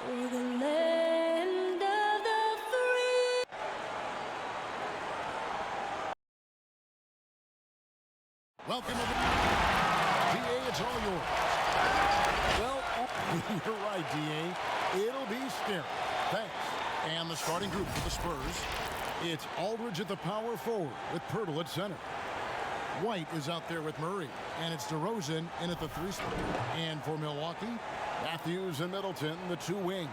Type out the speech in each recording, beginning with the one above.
For the land of the free. Welcome to the DA, it's all yours. Well, you're right, DA. It'll be scary. Thanks. And the starting group for the Spurs. It's Aldridge at the power forward with Pirtle at center. White is out there with Murray. And it's DeRozan in at the 3 spot. And for Milwaukee, Matthews and Middleton, the 2 wings.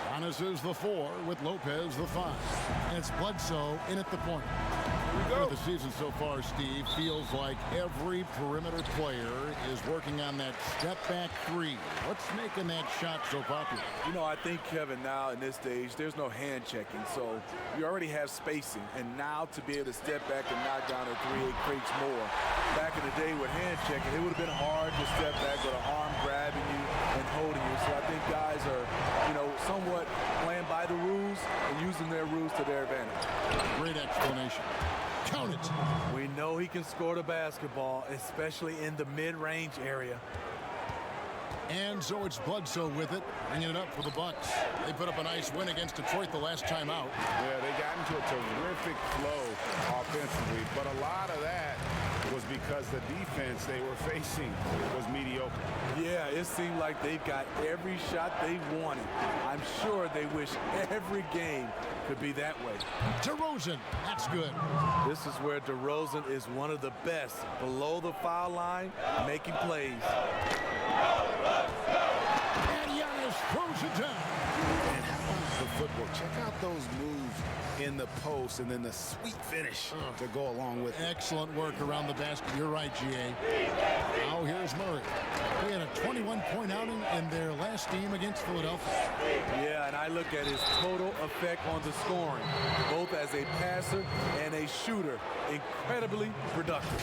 Giannis is the 4 with Lopez the 5. And it's Bledsoe in at the point. With the season so far, Steve, feels like every perimeter player is working on that step-back 3. What's making that shot so popular? You know, I think, Kevin, now in this stage, there's no hand checking. So you already have spacing. And now to be able to step back and knock down a 3, it creates more. Back in the day with hand checking, it would have been hard to step back with an arm grabbing you and holding you. So I think guys are, you know, somewhat playing by the rules and using their rules to their advantage. Great explanation. Count it. We know he can score the basketball, especially in the mid-range area. And so it's Bledsoe with it, bringing it up for the Bucks. They put up a nice win against Detroit the last time out. Yeah, they got into a terrific flow offensively, but a lot of that was because the defense they were facing was mediocre. Yeah, it seemed like they got every shot they wanted. I'm sure they wish every game could be that way. DeRozan, that's good. This is where DeRozan is one of the best below the foul line, making plays. And Giannis throws it down. And how about the footwork? Check out those moves in the post and then the sweet finish to go along with it. Excellent work around the basket. You're right, GA. Now here's Murray. He had a 21-point outing in their last game against Philadelphia. Yeah, and I look at his total effect on the scoring, both as a passer and a shooter. Incredibly productive.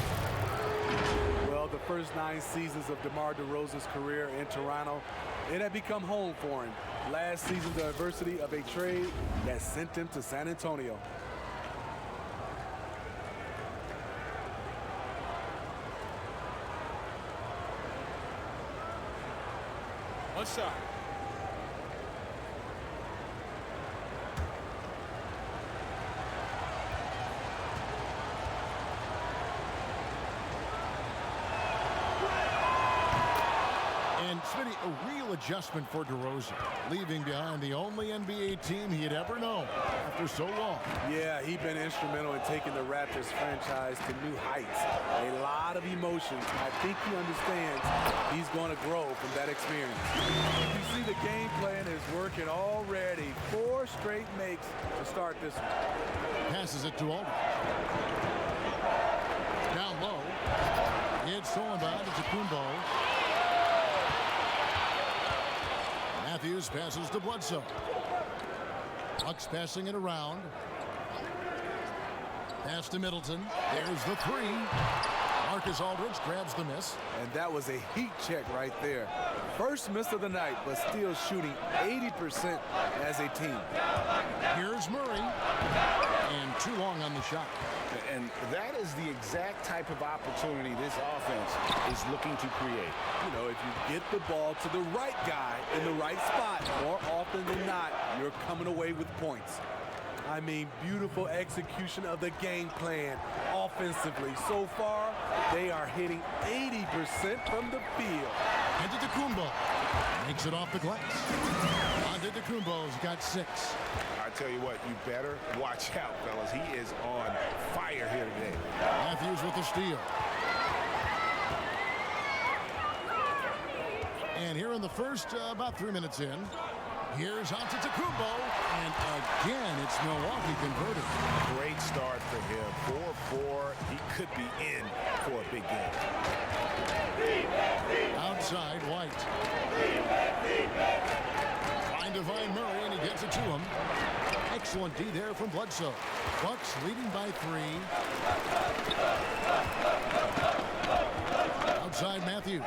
Well, the first 9 seasons of DeMar DeRozan's career in Toronto, it had become home for him. Last season, the adversity of a trade that sent him to San Antonio. One shot. And Smitty, a real adjustment for DeRozan, leaving behind the only NBA team he had ever known after so long. Yeah, he's been instrumental in taking the Raptors franchise to new heights. A lot of emotions. I think he understands he's going to grow from that experience. You see the game plan is working already. 4 straight makes to start this one. Passes it to Aldridge. Down low. It's stolen by Antetokounmpo. Matthews passes to Bledsoe. Bucks passing it around. Pass to Middleton. There's the 3. Marcus Aldridge grabs the miss. And that was a heat check right there. First miss of the night, but still shooting 80% as a team. Here's Murray. And too long on the shot. And that is the exact type of opportunity this offense is looking to create. You know, if you get the ball to the right guy in the right spot, more often than not, you're coming away with points. I mean, beautiful execution of the game plan offensively. So far, they are hitting 80% from the field. Antetokounmpo makes it off the glass. Antetokounmpo's got 6. I tell you what, you better watch out, fellas. He is on fire here today. Matthews with the steal. And here in the first, about 3 minutes in, here's Antetokounmpo, and again, it's Milwaukee converted. Great start for him. 4-4. He could be in for a big game. Outside, White. Trying to find Murray, and he gets it to him. Excellent D there from Bledsoe. Bucks leading by 3. Outside, Matthews.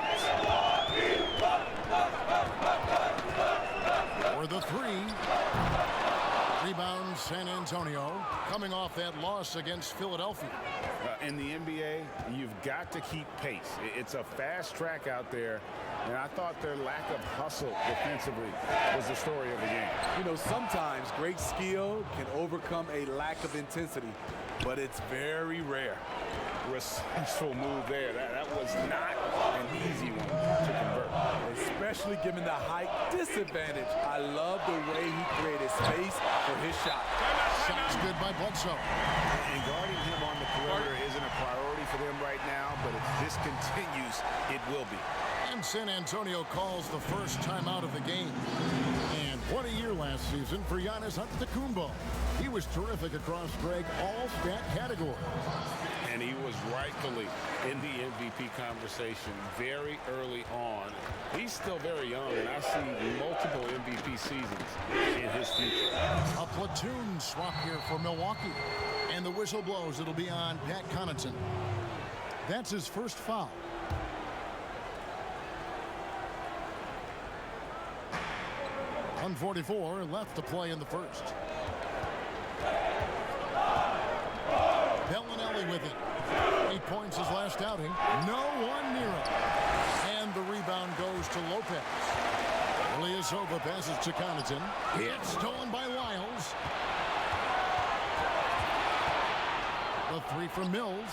For the 3. Rebounds San Antonio, coming off that loss against Philadelphia. In the NBA, you've got to keep pace. It's a fast track out there, and I thought their lack of hustle defensively was the story of the game. You know, sometimes great skill can overcome a lack of intensity, but it's very rare. Resourceful move there. That was not an easy one to convert. Especially given the height disadvantage. I love the way he created space for his shot. Shot's good by Bledsoe. And guarding him on the perimeter isn't a priority for them right now, but if this continues, it will be. And San Antonio calls the first timeout of the game. And what a year last season for Giannis Antetokounmpo. He was terrific across, Greg, all stat categories. And he was rightfully in the MVP conversation very early on. He's still very young, and I see multiple MVP seasons in his future. A platoon swap here for Milwaukee. And the whistle blows. It'll be on Pat Connaughton. That's his first foul. .144 left to play in the first. Bellinelli with it. 8 points his last outing. No one near him. And the rebound goes to Lopez. Ilyasova passes to Connaughton. It's stolen by Lyles. The three from Mills.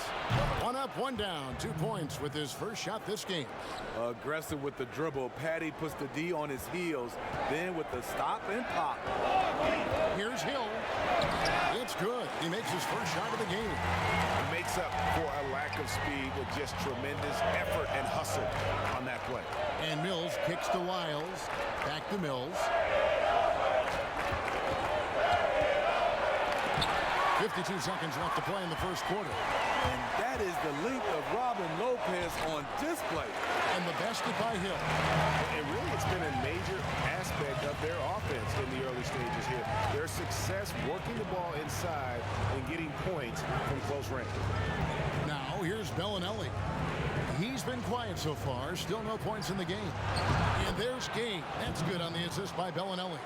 One up, one down. 2 points with his first shot this game. Aggressive with the dribble. Patty puts the D on his heels. Then with the stop and pop. Here's Hill. It's good. He makes his first shot of the game. It makes up for a lack of speed with just tremendous effort and hustle on that play. And Mills kicks to Lyles. Back to Mills. 52 seconds left to play in the first quarter. And that is the length of Robin Lopez on display. And the basket by Hill. And really, it's been a major aspect of their offense in the early stages here. Their success working the ball inside and getting points from close range. Now, here's Bellinelli. He's been quiet so far. Still no points in the game. And there's Gay. That's good on the assist by Bellinelli.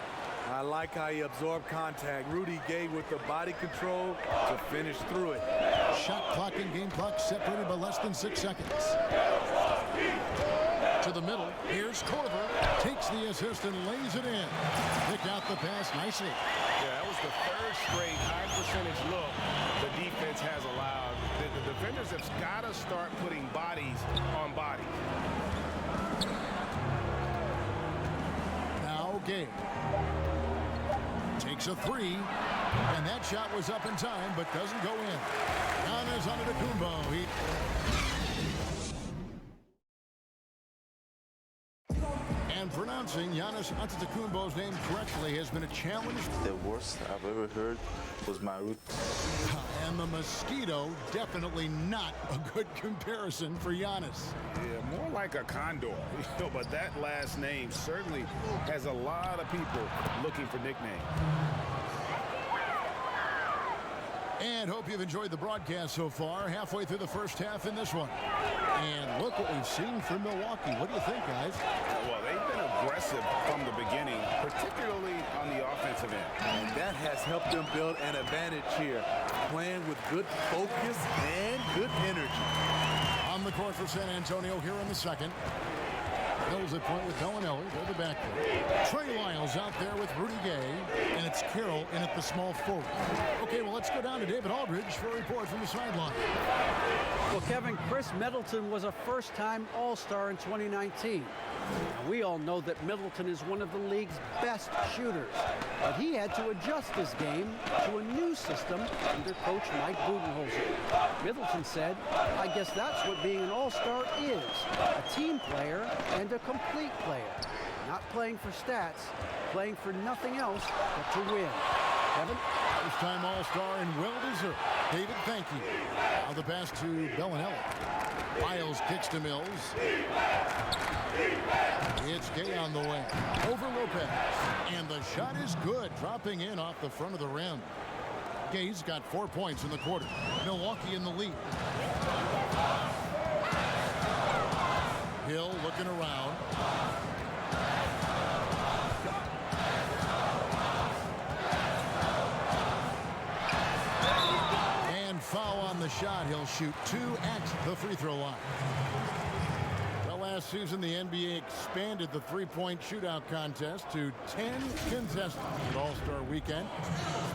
I like how he absorbed contact. Rudy Gay with the body control to finish through it. Shot clock and game clock separated by less than 6 seconds. To the middle. Here's Korver. Takes the assist and lays it in. Pick out the pass nicely. Yeah, that was the third straight high percentage look the defense has allowed. The defenders have got to start putting bodies on bodies. Now Gay. Takes a three, and that shot was up in time, but doesn't go in. Giannis Antetokounmpo. And pronouncing Giannis Antetokounmpo's name correctly has been a challenge. The worst I've ever heard was my root. And the mosquito, definitely not a good comparison for Giannis. Yeah, more like a condor. But that last name certainly has a lot of people looking for nicknames. And hope you've enjoyed the broadcast so far. Halfway through the first half in this one. And look what we've seen from Milwaukee. What do you think, guys? Well, they've been aggressive from the beginning, particularly on the offensive end. And that has helped them build an advantage here, playing with good focus and good energy. On the court for San Antonio here in the second. Mills at point with Bellinelli. They're the backcourt. Trey Lyles out there with Rudy Gay. And it's Carroll in at the small forward. Okay, well, let's go down to David Aldridge for a report from the sideline. Well, Kevin, Chris Middleton was a first-time All-Star in 2019. Now, we all know that Middleton is one of the league's best shooters, but he had to adjust his game to a new system under coach Mike Budenholzer. Middleton said, "I guess that's what being an All-Star is, a team player and a complete player. Not playing for stats, playing for nothing else but to win." Kevin? First-time All-Star and well-deserved. David, thank you. Now the pass to Bellinelli. Lyles kicks to Mills. It's Gay on the way. Over Lopez. And the shot is good, dropping in off the front of the rim. Gay's got 4 points in the quarter. Milwaukee in the lead. Hill looking around. foul on the shot. He'll shoot 2 at the free throw line. Well, last season, the NBA expanded the three-point shootout contest to 10 contestants at All-Star Weekend.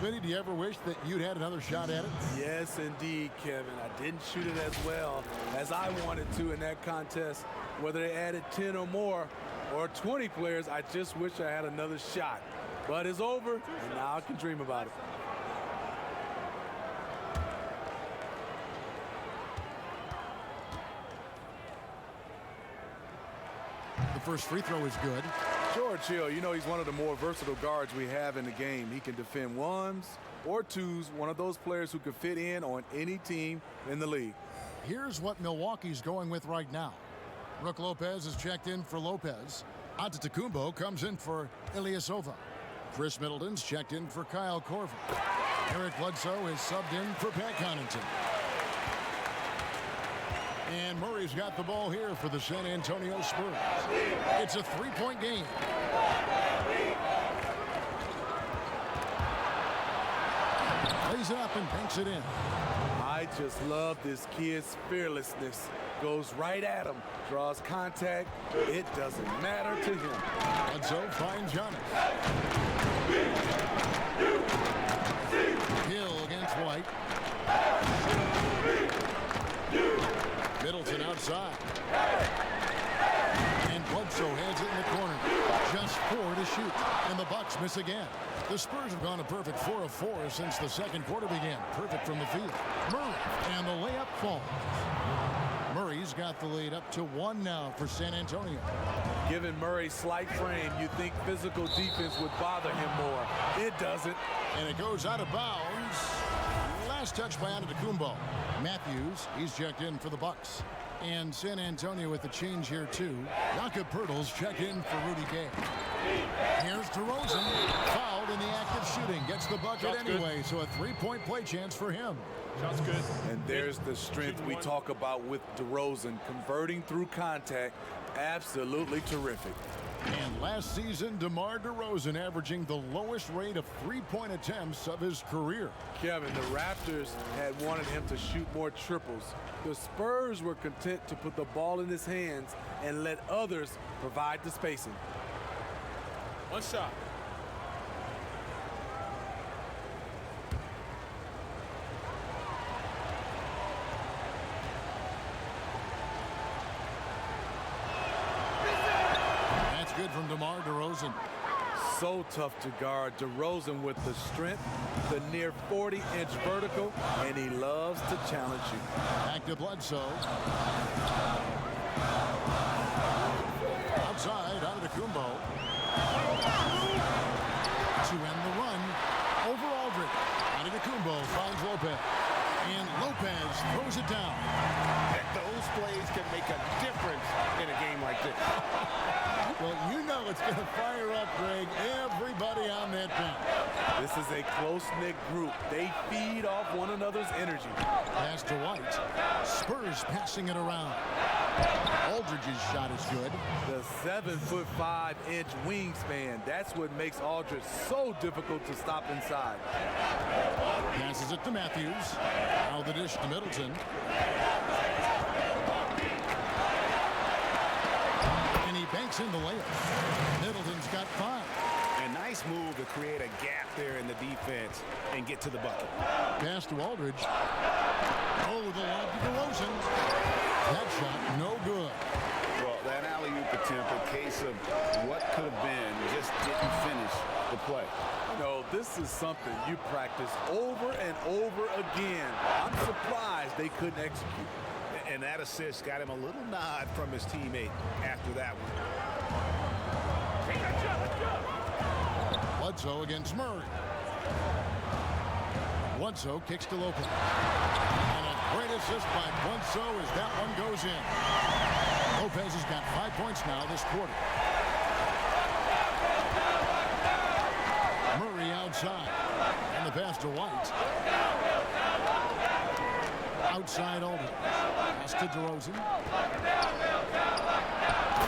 Smitty, do you ever wish that you'd had another shot at it? Yes, indeed, Kevin. I didn't shoot it as well as I wanted to in that contest. Whether they added 10 or more or 20 players, I just wish I had another shot. But it's over, and now I can dream about it. The first free throw is good. George Hill, you know, he's one of the more versatile guards we have in the game. He can defend ones or twos, one of those players who can fit in on any team in the league. Here's what Milwaukee's going with right now. Brook Lopez is checked in for Lopez. Antetokounmpo comes in for Ilyasova. Chris Middleton's checked in for Kyle Korver. Eric Bledsoe is subbed in for Pat Connaughton. And Murray's got the ball here for the San Antonio Spurs. It's a three-point game. Lays it up and banks it in. I just love this kid's fearlessness. Goes right at him, draws contact. It doesn't matter to him. Bledsoe finds Giannis. Hill against White. Middleton outside. And Bledsoe has it in the corner. Just 4 to shoot. And the Bucks miss again. The Spurs have gone a perfect 4 of 4 since the second quarter began. Perfect from the field. Murray. And the layup falls. Murray's got the lead up to 1 now for San Antonio. Given Murray's slight frame, you think physical defense would bother him more. It doesn't. And it goes out of bounds. Last touch by Antetokounmpo. Matthews, he's checked in for the Bucks. And San Antonio with the change here too. Jakob Poeltl's checked in for Rudy Gay. Here's DeRozan, fouled in the act of shooting. Gets the bucket anyway, so a 3-point play chance for him. Shot's good. And there's the strength we talk about with DeRozan. Converting through contact, absolutely terrific. And last season, DeMar DeRozan averaging the lowest rate of 3-point attempts of his career. Kevin, the Raptors had wanted him to shoot more triples. The Spurs were content to put the ball in his hands and let others provide the spacing. One shot. That's good from DeMar DeRozan. So tough to guard. DeRozan with the strength, the near 40-inch vertical, and he loves to challenge you. Back to Bledsoe. Outside, Antetokounmpo. To end the run, over Aldridge. Antetokounmpo finds Lopez. And Lopez throws it down. Those plays can make a difference in a game like this. Well, you know it's going to fire up, Greg, everybody on that bench. This is a close-knit group. They feed off one another's energy. Pass to White. Spurs passing it around. Aldridge's shot is good. The 7'5" wingspan. That's what makes Aldridge so difficult to stop inside. Passes it to Matthews. Now the dish to Middleton. And he banks in the layup. Middleton's got 5. A nice move to create a gap there in the defense and get to the bucket. Pass to Aldridge. Oh, the lob to DeRozan. That shot no good. Well, that alley-oop attempt, a case of what could have been, just didn't finish the play. You know, this is something you practice over and over again. I'm surprised they couldn't execute. And that assist got him a little nod from his teammate after that one. Bledsoe against Murray. Bledsoe kicks to Lopez. And a great assist by Bledsoe as that one goes in. Lopez has got 5 points now this quarter. Murray outside. And the pass to White. Outside Aldridge. Pass to DeRozan.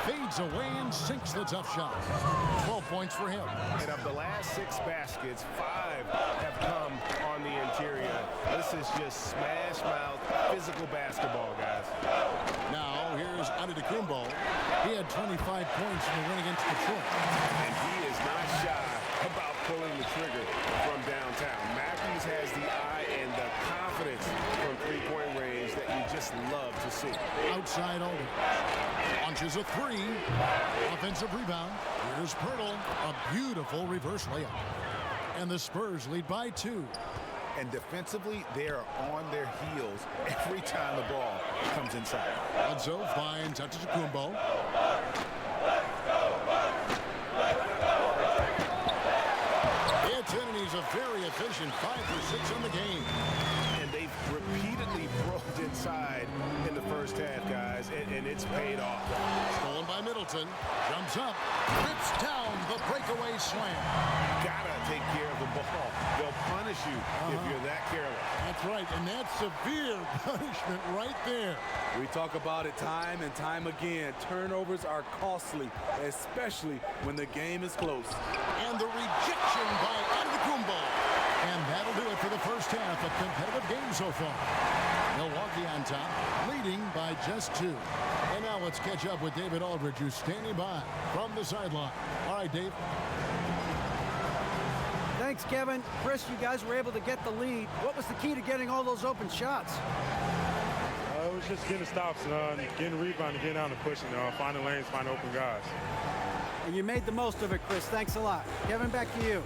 Fades away and sinks the tough shot. 12 points for him. And of the last 6 baskets, 5 have come on on the interior. This is just smash mouth physical basketball, guys. Now here's Antetokounmpo. He had 25 points in the win against Detroit. And he is not shy about pulling the trigger from downtown. Matthews has the eye and the confidence from three-point range that you just love to see. Outside Aldridge. Launches a three. Offensive rebound. Here's Pirtle. A beautiful reverse layup. And the Spurs lead by 2. And defensively, they are on their heels every time the ball comes inside. Bledsoe finds Antetokounmpo. Hits in, and he's a very efficient 5 for 6 on the game. And they've repeatedly broke inside in the first half, guys, and it's paid off. Stolen by Middleton. Jumps up. Rips down the breakaway slam. Gotta take care of the ball. They'll punish you if you're that careless. That's right, and that's severe punishment right there. We talk about it time and time again. Turnovers are costly, especially when the game is close. And the rejection by Antetokounmpo. And that'll do it for the first half. A competitive game so far. Milwaukee on top, leading by just 2. And now let's catch up with David Aldridge, who's standing by from the sideline. All right, Dave. Thanks, Kevin. Chris, you guys were able to get the lead. What was the key to getting all those open shots? It was just getting stops, getting rebound, getting out and pushing, finding lanes, finding open guys. And you made the most of it, Chris. Thanks a lot. Kevin, back to you.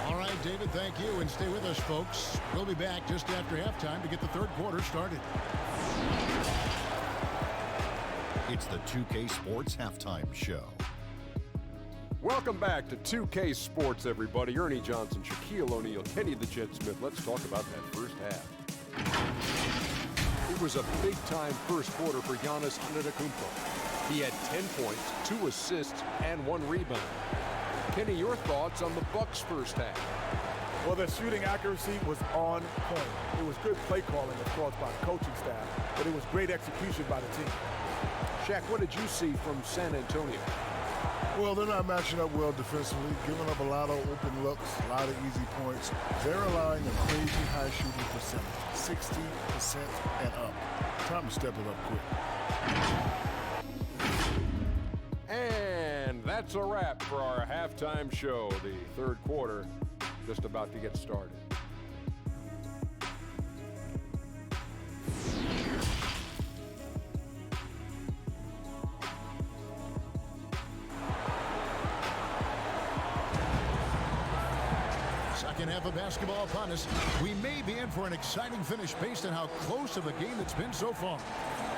All right, David, thank you. And stay with us, folks. We'll be back just after halftime to get the third quarter started. It's the 2K Sports Halftime Show. Welcome back to 2K Sports, everybody. Ernie Johnson, Shaquille O'Neal, Kenny the Jet Smith. Let's talk about that first half. It was a big-time first quarter for Giannis Antetokounmpo. He had 10 points, 2 assists, and 1 rebound. Kenny, your thoughts on the Bucks' first half? Well, the shooting accuracy was on point. It was good play calling, of course, by the coaching staff, but it was great execution by the team. Shaq, what did you see from San Antonio? Well, they're not matching up well defensively, giving up a lot of open looks, a lot of easy points. They're allowing a crazy high shooting percentage, 60% and up. Time to step it up quick. And that's a wrap for our halftime show. The third quarter just about to get started. Second half of basketball upon us. We may be in for an exciting finish based on how close of a game it's been so far.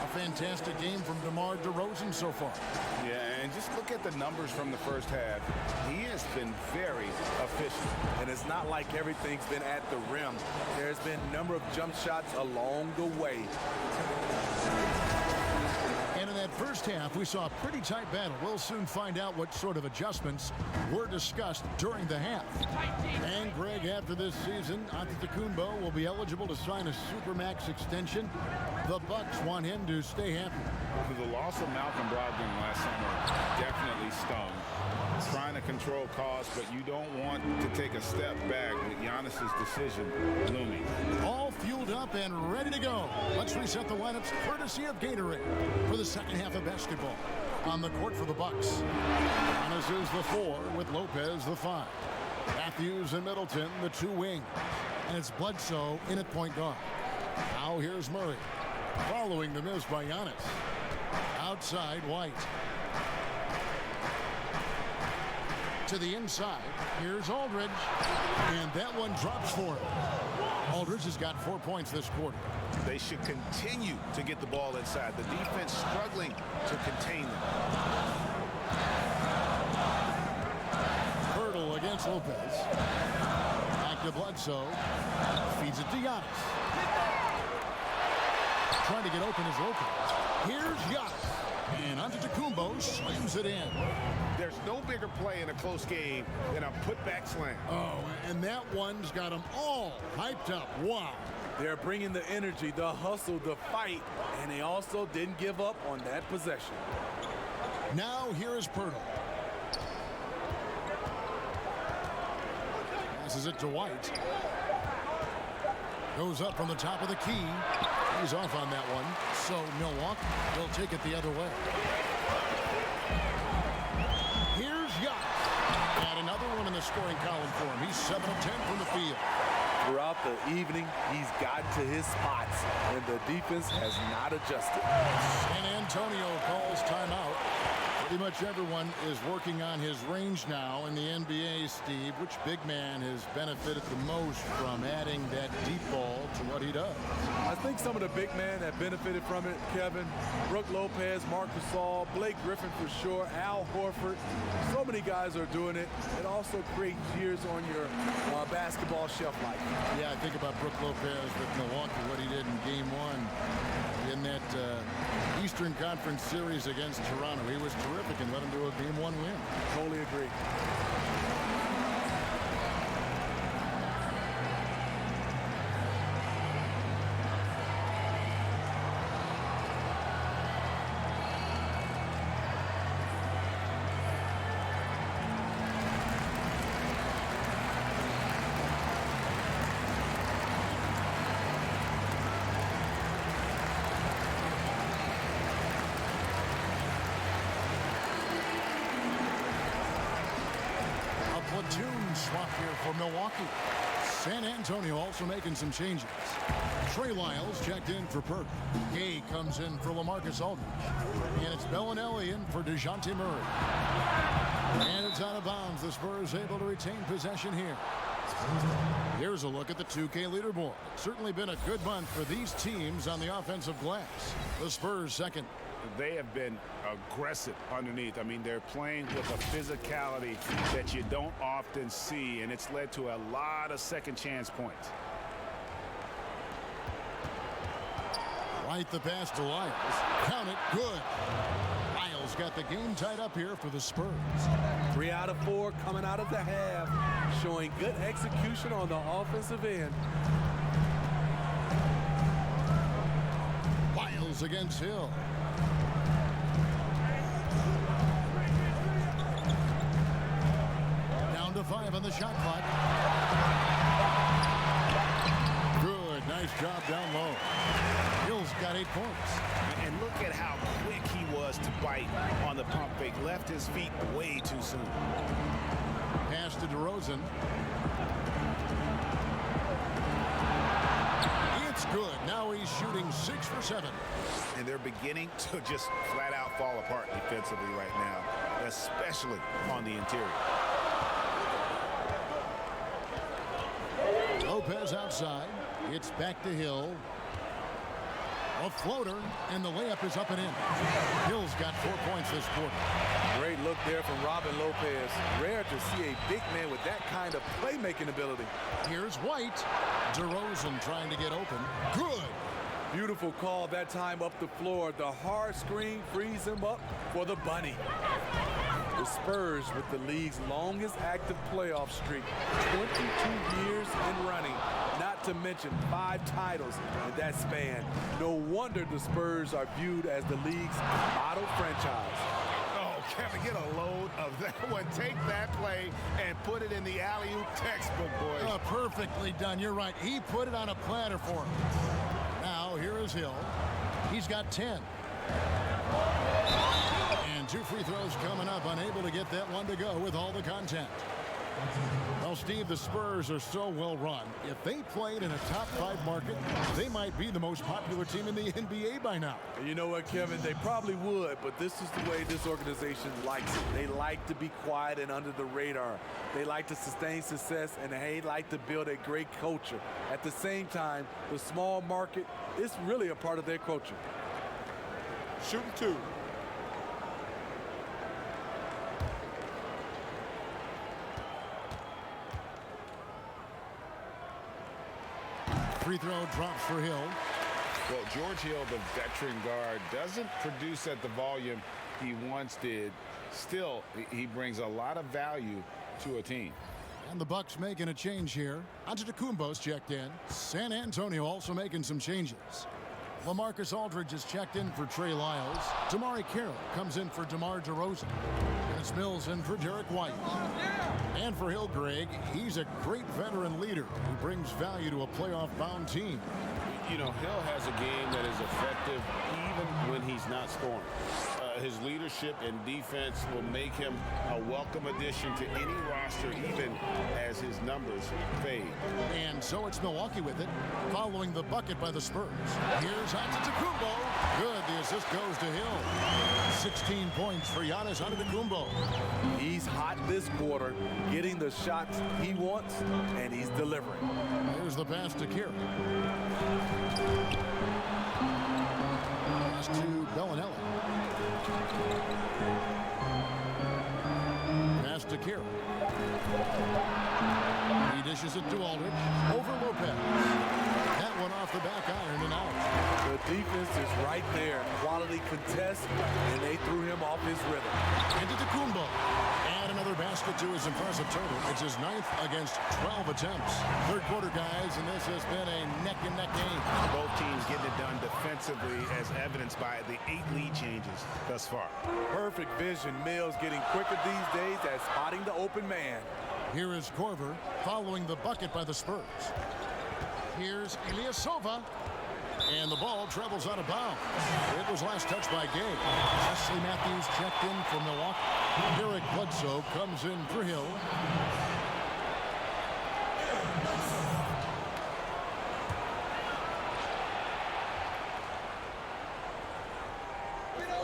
A fantastic game from DeMar DeRozan so far. Yeah, and just look at the numbers from the first half. He has been very efficient. And it's not like everything's been at the rim. There's been a number of jump shots along the way. And in that first half, we saw a pretty tight battle. We'll soon find out what sort of adjustments were discussed during the half. And Greg, after this season, Antetokounmpo will be eligible to sign a Supermax extension. The Bucks want him to stay happy. The loss of Malcolm Brogdon last summer definitely stung. Trying to control costs, but you don't want to take a step back with Giannis's decision looming. All fueled up and ready to go. Let's reset the lineups courtesy of Gatorade for the second half of basketball. On the court for the Bucks, Giannis is the 4 with Lopez the 5. Matthews and Middleton the 2 wing. And it's Bledsoe in at point guard. Now here's Murray. Following the miss by Giannis. Outside White. To the inside, here's Aldridge, and that one drops for him. Aldridge has got 4 points this quarter. They should continue to get the ball inside. The defense struggling to contain them. Pirtle against Lopez. Back to Bledsoe. Feeds it to Giannis. Trying to get open is Lopez. Here's Giannis. And Antetokounmpo slams it in. There's no bigger play in a close game than a putback slam. Oh, and that one's got them all hyped up. Wow. They're bringing the energy, the hustle, the fight, and they also didn't give up on that possession. Now here is Pirtle. Passes it to White. Goes up from the top of the key. He's off on that one. So Milwaukee will take it the other way. Here's Giannis. And another one in the scoring column for him. He's 7 of 10 from the field. Throughout the evening, he's gotten to his spots, and the defense has not adjusted. San Antonio calls timeout. Pretty much everyone is working on his range now in the NBA, Steve. Which big man has benefited the most from adding that deep ball to what he does? I think some of the big men have benefited from it, Kevin. Brook Lopez, Marc Gasol, Blake Griffin for sure, Al Horford. So many guys are doing it. It also creates years on your basketball shelf life. Yeah, I think about Brook Lopez with Milwaukee, what he did in Game 1 in that Eastern Conference series against Toronto. He was terrific and let him do a Game 1 win. Totally agree. Platoon swap here for Milwaukee. San Antonio also making some changes. Trey Lyles checked in for Perk. Gay comes in for LaMarcus Aldridge. And it's Bellinelli in for DeJounte Murray. And it's out of bounds. The Spurs able to retain possession here. Here's a look at the 2K leaderboard. It's certainly been a good month for these teams on the offensive glass. The Spurs second. They have been aggressive underneath. I mean, they're playing with a physicality that you don't often see, and it's led to a lot of second chance points. Right the pass to Lyles. Count it. Good. Lyles got the game tied up here for the Spurs. 3 out of 4 coming out of the half, showing good execution on the offensive end. Lyles against Hill. Down to 5 on the shot clock. Good. Nice job down low. Hill's got 8 points. And look at how quick he was to bite on the pump fake. Left his feet way too soon. Pass to DeRozan. It's good. Now he's shooting 6 for 7. And they're beginning to just flat out fall apart defensively right now, especially on the interior. Lopez outside. It's back to Hill. A floater, and the layup is up and in. Hill's got 4 points this quarter. Great look there from Robin Lopez. Rare to see a big man with that kind of playmaking ability. Here's White. DeRozan trying to get open. Good. Beautiful call that time up the floor. The hard screen frees him up for the bunny. The Spurs with the league's longest active playoff streak, 22 years in running, not to mention 5 titles in that span. No wonder the Spurs are viewed as the league's model franchise. Oh, Kevin, get a load of that one. Take that play and put it in the alley-oop textbook, boys. Perfectly done. You're right. He put it on a platter for him. Now, here is Hill. He's got 10. And 2 free throws coming up. Unable to get that one to go with all the contact. Well, Steve, the Spurs are so well run. If they played in a top 5 market, they might be the most popular team in the NBA by now. You know what, Kevin? They probably would, but this is the way this organization likes it. They like to be quiet and under the radar. They like to sustain success, and they like to build a great culture. At the same time, the small market is really a part of their culture. Shooting 2. Free throw drops for Hill. Well, George Hill, the veteran guard, doesn't produce at the volume he once did. Still, he brings a lot of value to a team. And the Bucks making a change here. Antetokounmpo's checked in. San Antonio also making some changes. LaMarcus Aldridge is checked in for Trey Lyles. Damari Carroll comes in for DeMar DeRozan. Dennis Mills in for Derek White. And for Hill, Greg, he's a great veteran leader who brings value to a playoff-bound team. You know, Hill has a game that is effective even when he's not scoring. His leadership and defense will make him a welcome addition to any roster, even as his numbers fade. And so it's Milwaukee with it, following the bucket by the Spurs. Here's Antetokounmpo. Good, the assist goes to Hill. 16 points for Giannis Antetokounmpo. He's hot this quarter, getting the shots he wants, and he's delivering. Here's the pass to Kira. Pass to Bellinelli. Pass to Kira. He dishes it to Aldridge. Over Lopez. That one off the back iron and out. The defense is right there. Quality contest, and they threw him off his rhythm. Antetokounmpo. Add another basket to his impressive total. It's his 9th against 12 attempts. Third quarter, guys, and this has been a neck-and-neck game. Both teams getting it done defensively, as evidenced by the 8 lead changes thus far. Perfect vision. Mills getting quicker these days at spotting the open man. Here is Korver following the bucket by the Spurs. Here's Ilyasova. And the ball travels out of bounds. It was last touched by Gay. Wesley Matthews checked in for Milwaukee. Derek Bledsoe comes in for Hill.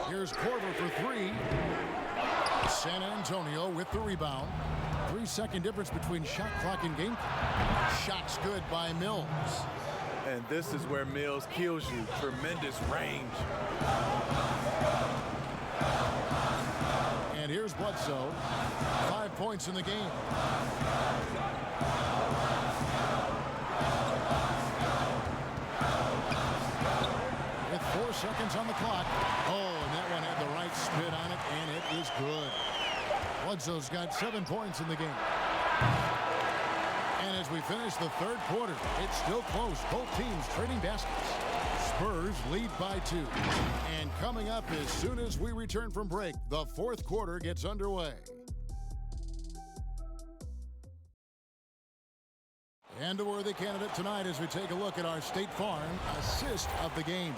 Here's Korver for 3. San Antonio with the rebound. 3-second difference between shot clock and game clock. Shots good by Mills. And this is where Mills kills you. Tremendous range. And here's Bledsoe. 5 points in the game. With 4 seconds on the clock. Oh, and that one had the right spin on it, and it is good. Bledsoe's got 7 points in the game. And as we finish the third quarter, it's still close. Both teams trading baskets. Spurs lead by 2. And coming up as soon as we return from break, the fourth quarter gets underway. And a worthy candidate tonight as we take a look at our State Farm assist of the game.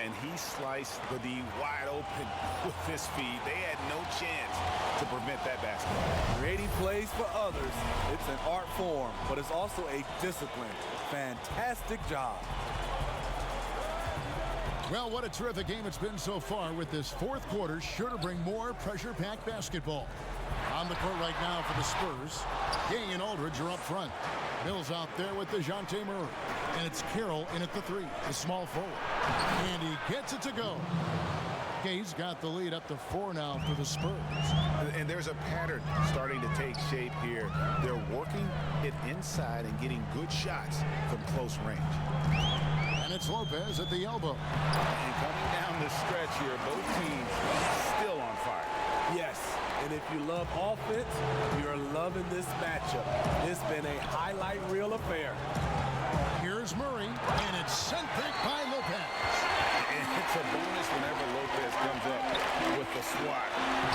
And he sliced the D wide open with his feed. They had no chance to prevent that basket. Creating plays for others. It's an art form, but it's also a discipline. Fantastic job. Well, what a terrific game it's been so far, with this fourth quarter sure to bring more pressure-packed basketball. On the court right now for the Spurs, Gay and Aldridge are up front. Mills out there with DeJounte Murray. And it's Carroll in at the 3, the small forward. And he gets it to go. Gay's got the lead up to 4 now for the Spurs. And there's a pattern starting to take shape here. They're working it inside and getting good shots from close range. And it's Lopez at the elbow. And coming down the stretch here, both teams still on fire. Yes, and if you love offense, you're loving this matchup. It's been a highlight reel affair. Here's Murray, and it's sent back by Lopez. And it's a bonus whenever Lopez comes up with the swat.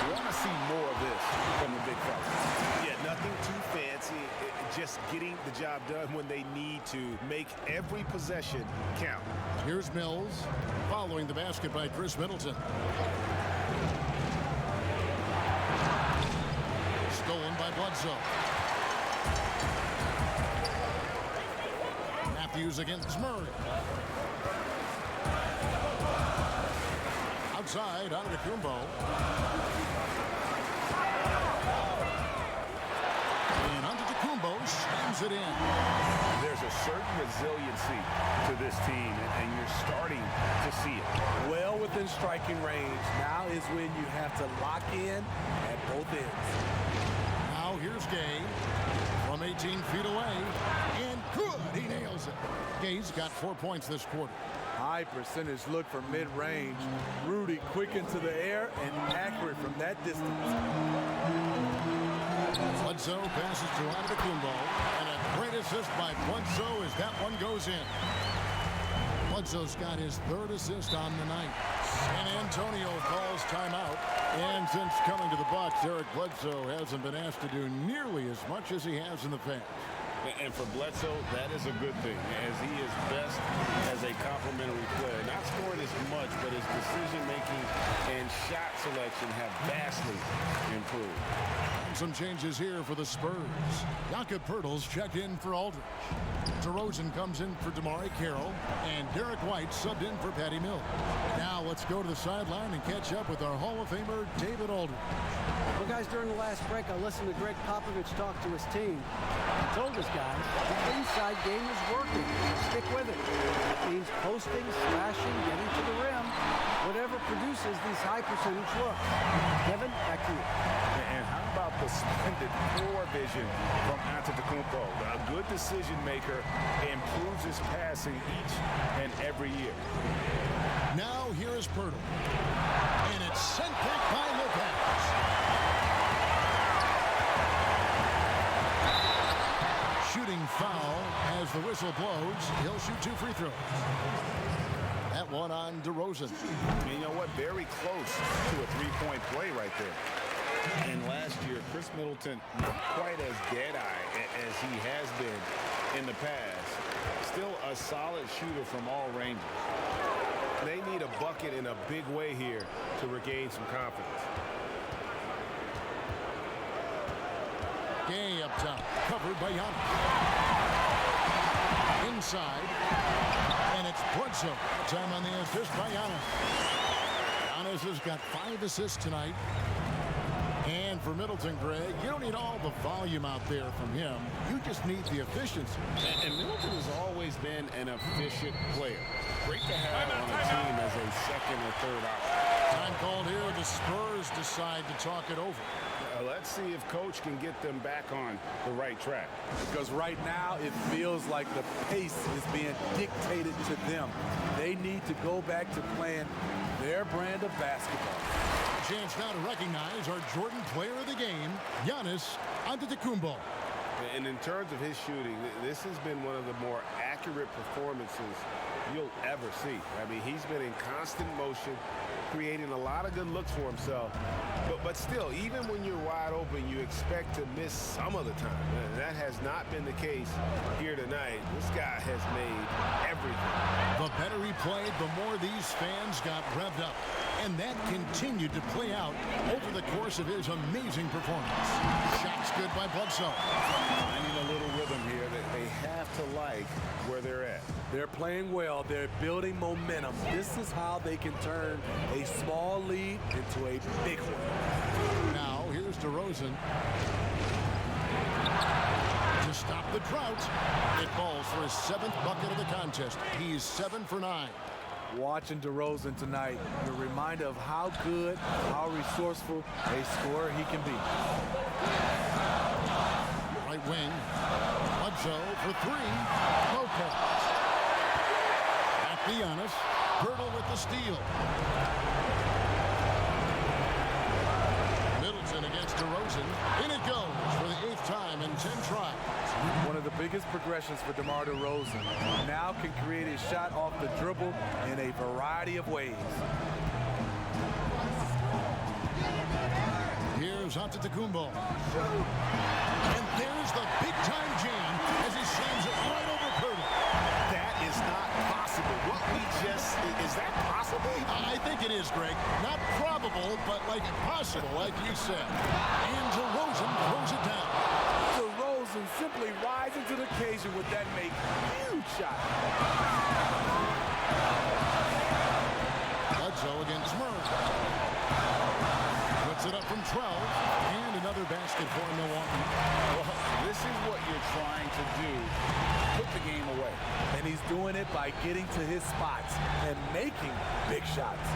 You want to see more of this from the big fella. Yeah, nothing too fancy. Just getting the job done when they need to. Make every possession count. Here's Mills, following the basket by Chris Middleton. Stolen by Bledsoe. Matthews against Murray. Outside, Antetokounmpo. And Antetokounmpo slams it in. There's a certain resiliency to this team, and you're starting to see it. Well within striking range. Now is when you have to lock in at both ends. Now here's Gay from 18 feet away. And good, he nails it. Gay's got 4 points this quarter. High percentage look from mid-range. Rudy quick into the air and accurate from that distance. Bledsoe passes to Antetokounmpo, and a great assist by Bledsoe as that one goes in. Bledsoe's got his 3rd assist on the night. San Antonio calls timeout. And since coming to the Bucks, Eric Bledsoe hasn't been asked to do nearly as much as he has in the past. And for Bledsoe, that is a good thing, as he is best as a complementary player. Not scoring as much, but his decision-making and shot selection have vastly improved. And some changes here for the Spurs. Jakob Poeltl's checked in for Aldridge. DeRozan comes in for DeMar Carroll, and Derek White subbed in for Patty Mills. Now let's go to the sideline and catch up with our Hall of Famer, David Aldridge. Well, guys, during the last break, I listened to Greg Popovich talk to his team. He told his guys the inside game is working. Stick with it. That means posting, slashing, getting to the rim, whatever produces these high percentage looks. Kevin, back to you. And how about the splendid floor vision from Antetokounmpo? A good decision maker, improves his passing each and every year. Now here is Poeltl. And it's sent back by Lopez. Shooting foul as the whistle blows. He'll shoot 2 free throws. That one on DeRozan. And you know what? Very close to a three-point play right there. And last year, Chris Middleton, not quite as dead-eye as he has been in the past. Still a solid shooter from all ranges. They need a bucket in a big way here to regain some confidence. Gay up top, covered by Giannis. Inside, and it's Bledsoe. Time on the assist by Giannis. Giannis has got 5 assists tonight. And for Middleton, Greg, you don't need all the volume out there from him. You just need the efficiency. And Middleton has always been an efficient player. Great to have on a team as a second or third option. Time called here. The Spurs decide to talk it over. Let's see if Coach can get them back on the right track. Because right now it feels like the pace is being dictated to them. They need to go back to playing their brand of basketball. Chance now to recognize our Jordan player of the game, Giannis Antetokounmpo. And in terms of his shooting, this has been one of the more accurate performances you'll ever see. I mean, he's been in constant motion, creating a lot of good looks for himself. But still, even when you're wide open, you expect to miss some of the time. And that has not been the case here tonight. This guy has made everything. The better he played, the more these fans got revved up. And that continued to play out over the course of his amazing performance. Shots good by Bledsoe. Finding a little rhythm here that they have to like where they're at. They're playing well. They're building momentum. This is how they can turn a small lead into a big one. Now, here's DeRozan. To stop the drought, it falls for his 7th bucket of the contest. He's 7 for 9. Watching DeRozan tonight, the reminder of how good, how resourceful a scorer he can be. Right wing, Bledsoe for 3. Lopez. Back to Giannis. Poeltl with the steal. Middleton against DeRozan. In it goes for the 8th time in 10 tries. One of the biggest progressions for DeMar DeRozan. Now can create a shot off the dribble in a variety of ways. Here's Antetokounmpo. And there's the big-time jam as he slams it right over Poeltl. That is not possible. What we just, is that possible? I think it is, Greg. Not probable, but like possible, like you said. And DeRozan throws it down. DeRozan simply rising to the occasion with that make huge shot. Bledsoe against Murray. Puts it up from 12, and another basket for Milwaukee. Well, this is what you're trying to do. Put the game away. And he's doing it by getting to his spots and making big shots.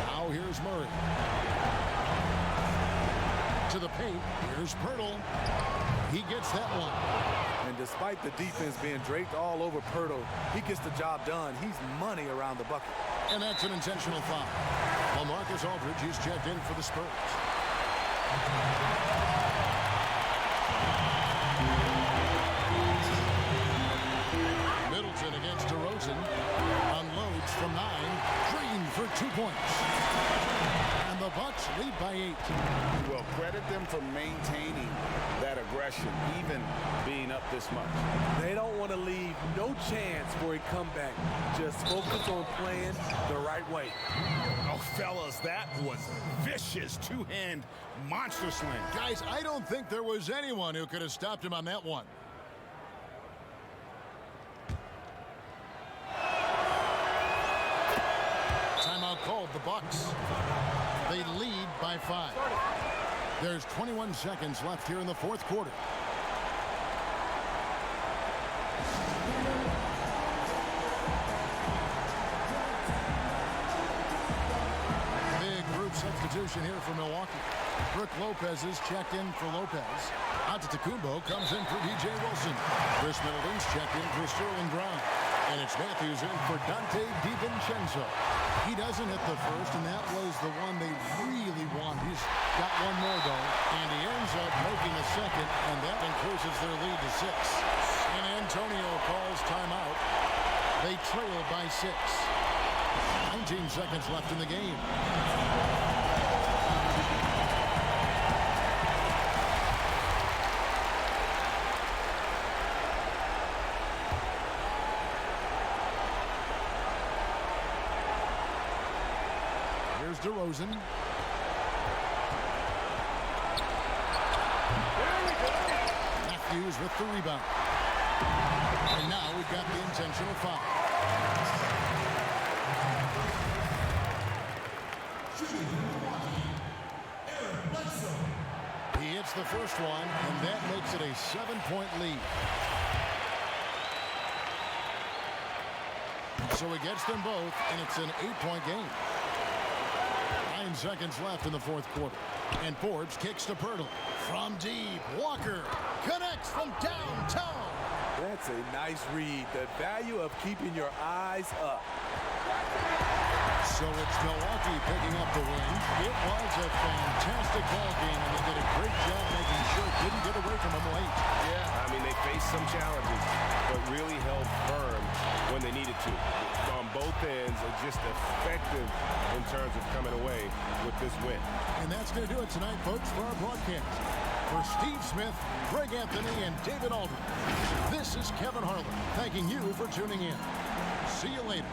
Now here's Murray. To the paint, here's Poeltl. He gets that one. And despite the defense being draped all over Poeltl, he gets the job done. He's money around the bucket. And that's an intentional foul. Well, Marcus Aldridge is checked in for the Spurs. Middleton against DeRozan. 2 points. And the Bucks lead by 8. Well, credit them for maintaining that aggression, even being up this much. They don't want to leave no chance for a comeback. Just focus on playing the right way. Oh, fellas, that was vicious two-hand monster slam. Guys, I don't think there was anyone who could have stopped him on that one. Timeout called, the Bucks. They lead by 5. There's 21 seconds left here in the fourth quarter. Big group substitution here for Milwaukee. Brook Lopez is checked in for Lopez. Antetokounmpo comes in for DJ Wilson. Chris Middleton's checked in for Sterling Brown. And it's Matthews in for Dante DiVincenzo. He doesn't hit the first, and that was the one they really want. He's got one more, though, and he ends up making a second, and that increases their lead to 6. San Antonio calls timeout. They trail by 6. 19 seconds left in the game. Here's DeRozan. Matthews with the rebound. And now we've got the intentional foul. He hits the first one, and that makes it a 7-point lead. So he gets them both, and it's an 8-point game. 9 seconds left in the fourth quarter. And Forbes kicks to Pirtle. From deep, Walker connects from downtown. That's a nice read. The value of keeping your eyes up. So it's Milwaukee picking up the win. It was a fantastic ball game, and they did a great job making sure it didn't get away from them late. Yeah, I mean, they faced some challenges, but really held firm when they needed to. On both ends, and just effective in terms of coming away with this win. And that's going to do it tonight, folks, for our broadcast. For Steve Smith, Greg Anthony, and David Aldridge, this is Kevin Harlan thanking you for tuning in. See you later.